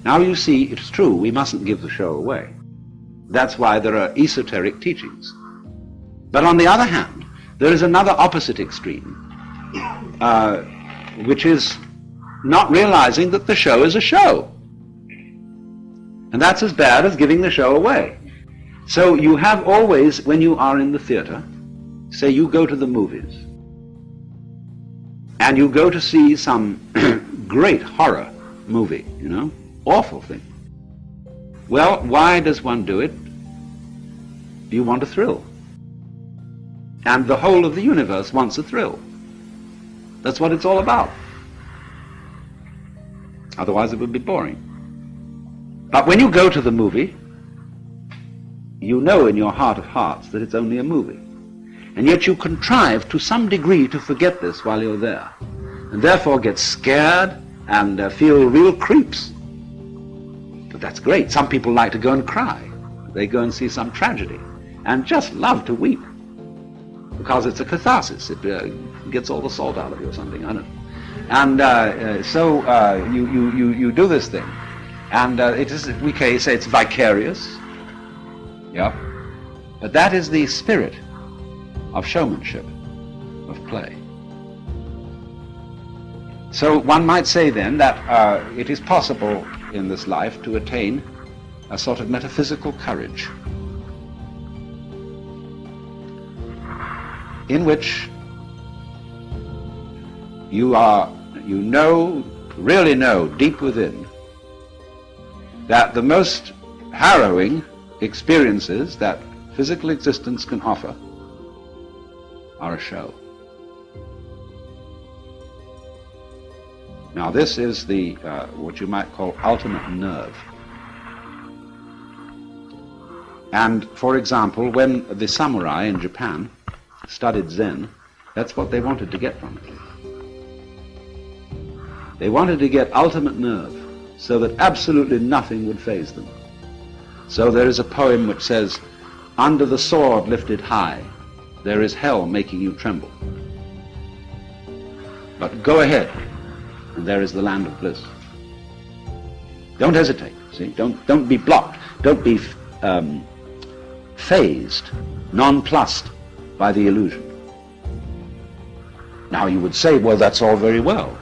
Now you see, it's true, we mustn't give the show away. That's why there are esoteric teachings. But on the other hand, there is another opposite extreme, which is not realizing that the show is a show. And that's as bad as giving the show away. So you have always, when you are in the theater, say you go to the movies, and you go to see some great horror movie, you know, awful thing. Well, why does one do it? You want a thrill. And the whole of the universe wants a thrill. That's what it's all about. Otherwise it would be boring. But when you go to the movie, you know in your heart of hearts that it's only a movie. And yet you contrive to some degree to forget this while you're there. And therefore get scared and feel real creeps. But that's great. Some people like to go and cry. They go and see some tragedy and just love to weep. Because it's a catharsis. It gets all the salt out of you or something, I don't know. And so you do this thing. And it is, we can say it's vicarious. Yeah. But that is the spirit of showmanship, of play. So one might say then that it is possible in this life to attain a sort of metaphysical courage in which you really know deep within that the most harrowing experiences that physical existence can offer are a show. Now this is the what you might call ultimate nerve. And for example, when the samurai in Japan studied Zen, that's what they wanted to get from it. They wanted to get ultimate nerve so that absolutely nothing would faze them. So there is a poem which says, "Under the sword lifted high, there is hell making you tremble. But go ahead, and there is the land of bliss." Don't hesitate, see? Don't be blocked. Don't be phased, nonplussed by the illusion. Now you would say, well, that's all very well,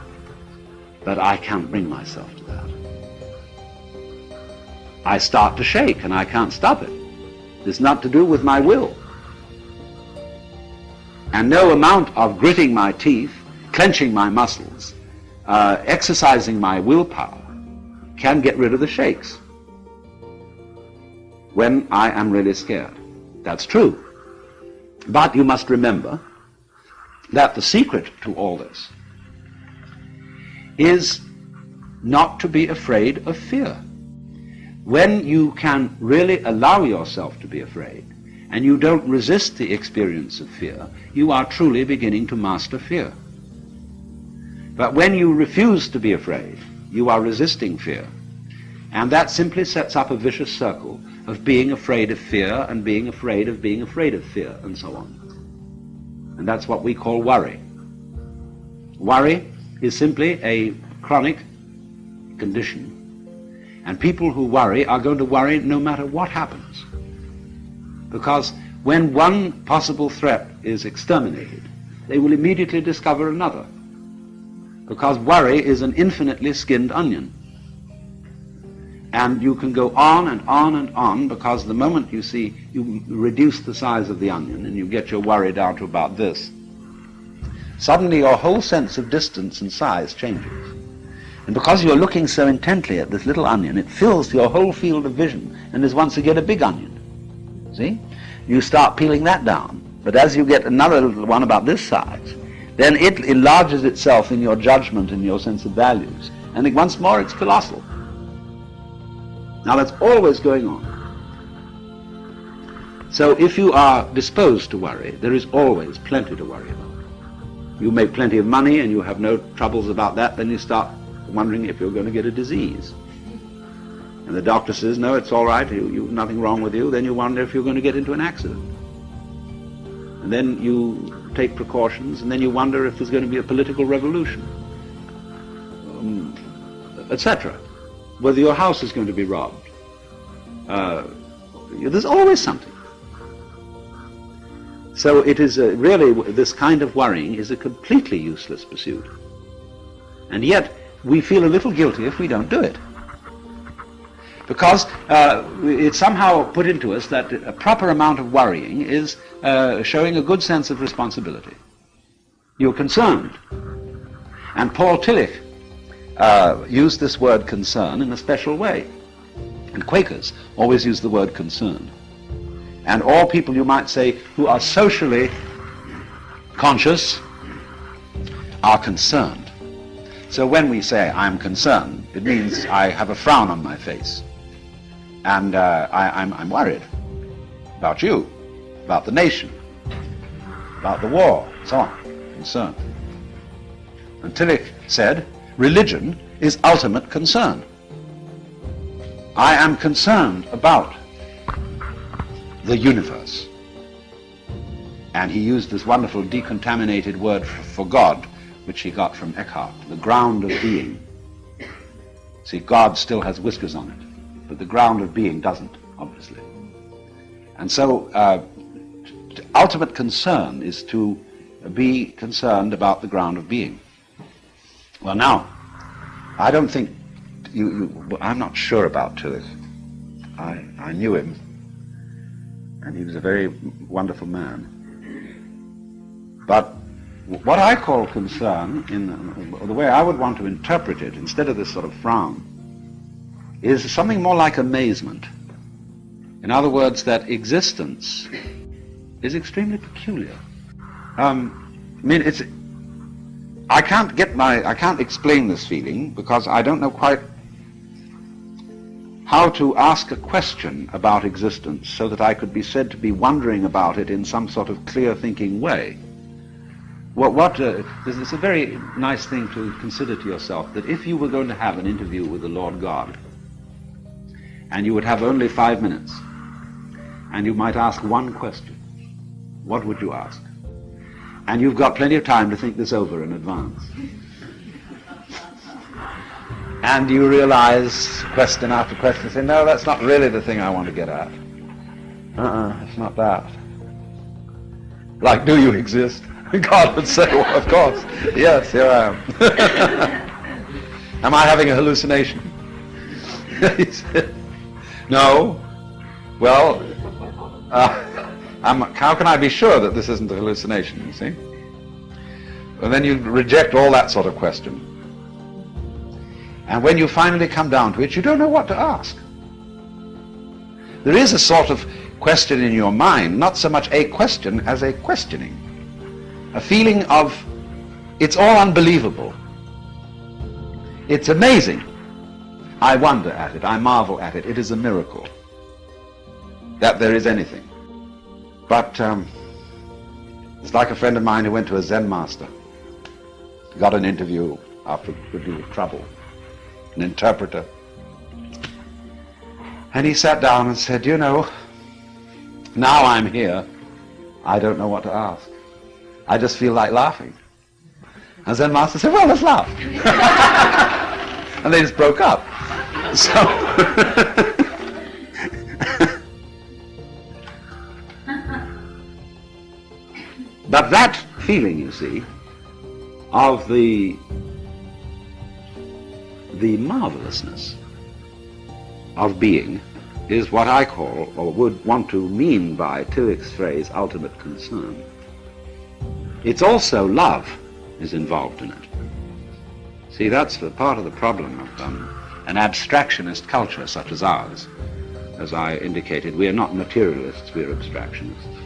but I can't bring myself to that. I start to shake and I can't stop it. It's not to do with my will. And no amount of gritting my teeth, clenching my muscles, exercising my willpower can get rid of the shakes when I am really scared. That's true. But you must remember that the secret to all this is not to be afraid of fear. When you can really allow yourself to be afraid, and you don't resist the experience of fear, you are truly beginning to master fear. But when you refuse to be afraid, you are resisting fear. And that simply sets up a vicious circle of being afraid of fear and being afraid of being afraid of fear, and so on. And that's what we call worry. Worry is simply a chronic condition. And people who worry are going to worry no matter what happens. Because when one possible threat is exterminated, they will immediately discover another. Because worry is an infinitely skinned onion. And you can go on and on and on, because the moment you see, you reduce the size of the onion and you get your worry down to about this, suddenly your whole sense of distance and size changes. And because you're looking so intently at this little onion, it fills your whole field of vision and is once again a big onion. See? You start peeling that down. But as you get another little one about this size, then it enlarges itself in your judgment and your sense of values. And once more it's colossal. Now that's always going on. So if you are disposed to worry, there is always plenty to worry about. You make plenty of money and you have no troubles about that, then you start wondering if you're going to get a disease. And the doctor says, no, it's all right, nothing wrong with you. Then you wonder if you're going to get into an accident. And then you take precautions, and then you wonder if there's going to be a political revolution, etc. whether your house is going to be robbed. There's always something. So it is really, this kind of worrying is a completely useless pursuit. And yet we feel a little guilty if we don't do it. Because it's somehow put into us that a proper amount of worrying is showing a good sense of responsibility. You're concerned. And Paul Tillich used this word concern in a special way. And Quakers always use the word concern. And all people, you might say, who are socially conscious are concerned. So when we say I'm concerned, it means I have a frown on my face. And I'm worried about you, about the nation, about the war, so on, concern. And Tillich said, religion is ultimate concern. I am concerned about the universe. And he used this wonderful decontaminated word for God, which he got from Eckhart, the ground of being. See, God still has whiskers on it, but the ground of being doesn't, obviously. And so ultimate concern is to be concerned about the ground of being. Well, now, I don't think I'm not sure about Tillich. I knew him, and he was a very wonderful man. But what I call concern, in the way I would want to interpret it, instead of this sort of frown, is something more like amazement. In other words, that existence is extremely peculiar. I can't explain this feeling because I don't know quite how to ask a question about existence so that I could be said to be wondering about it in some sort of clear-thinking way. It's a very nice thing to consider to yourself, that if you were going to have an interview with the Lord God, and you would have only 5 minutes, and you might ask one question, what would you ask? And you've got plenty of time to think this over in advance. And you realize, question after question, say, no, that's not really the thing I want to get at. It's not that. Like, do you exist? God would say, well, of course. Yes, here I am. Am I having a hallucination? He said, no. Well, how can I be sure that this isn't a hallucination, you see? And then you reject all that sort of question. And when you finally come down to it, you don't know what to ask. There is a sort of question in your mind, not so much a question as a questioning. A feeling of, it's all unbelievable. It's amazing. I wonder at it, I marvel at it. It is a miracle that there is anything. But it's like a friend of mine who went to a Zen master. He got an interview after a good deal of trouble, an interpreter. And he sat down and said, you know, now I'm here, I don't know what to ask. I just feel like laughing. And Zen master said, well, let's laugh. And they just broke up. So but that feeling, you see, of the marvelousness of being is what I call, or would want to mean by Tillich's phrase, ultimate concern. It's also love is involved in it. See, that's the part of the problem of an abstractionist culture such as ours. As I indicated, we are not materialists, we are abstractionists.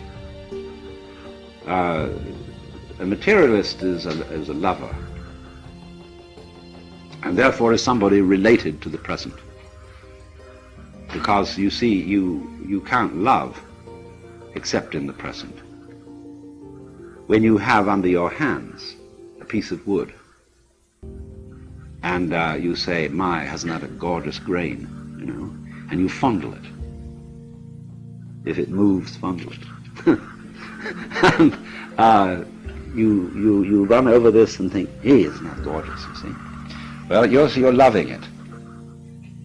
A materialist is a lover, and therefore is somebody related to the present. Because you see, you can't love except in the present. When you have under your hands a piece of wood, and you say, my, hasn't that a gorgeous grain, you know, and you fondle it. If it moves, fondle it. And you run over this and think, hey, isn't that gorgeous, you see? Well, you're loving it.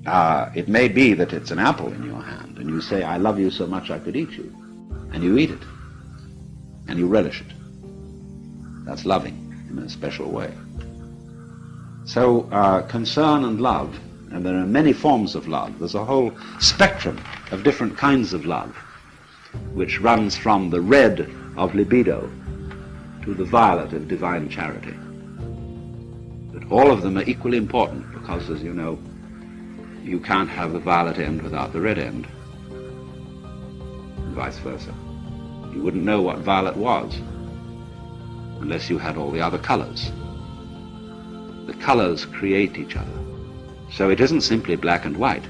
It may be that it's an apple in your hand, and you say, I love you so much I could eat you. And you eat it, and you relish it. That's loving in a special way. So concern and love, and there are many forms of love. There's a whole spectrum of different kinds of love, which runs from the red of libido to the violet of divine charity. But all of them are equally important because, as you know, you can't have the violet end without the red end, and vice versa. You wouldn't know what violet was unless you had all the other colors. The colors create each other. So it isn't simply black and white.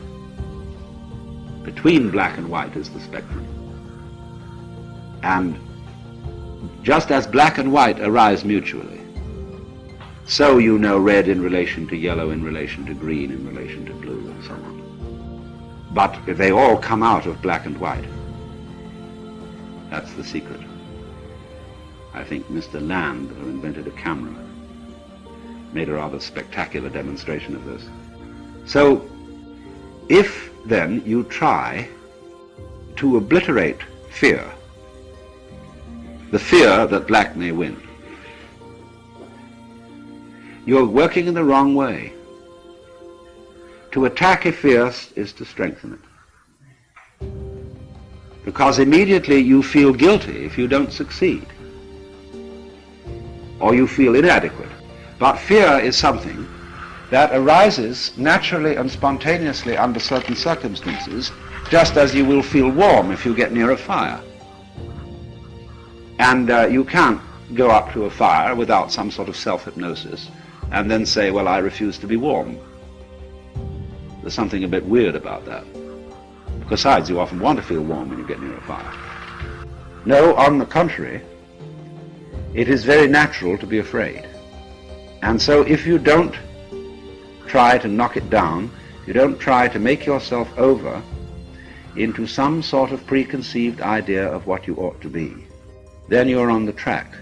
Between black and white is the spectrum. And just as black and white arise mutually, so you know red in relation to yellow, in relation to green, in relation to blue, and so on. But they all come out of black and white. That's the secret. I think Mr. Land, who invented a camera, made a rather spectacular demonstration of this. So, if then you try to obliterate fear, the fear that black may win, you're working in the wrong way. To attack a fear is to strengthen it. Because immediately you feel guilty if you don't succeed, or you feel inadequate. But fear is something that arises naturally and spontaneously under certain circumstances, just as you will feel warm if you get near a fire. And you can't go up to a fire without some sort of self-hypnosis and then say, well, I refuse to be warm. There's something a bit weird about that. Besides, you often want to feel warm when you get near a fire. No, on the contrary, it is very natural to be afraid. And so if you don't try to knock it down, you don't try to make yourself over into some sort of preconceived idea of what you ought to be, then you're on the track.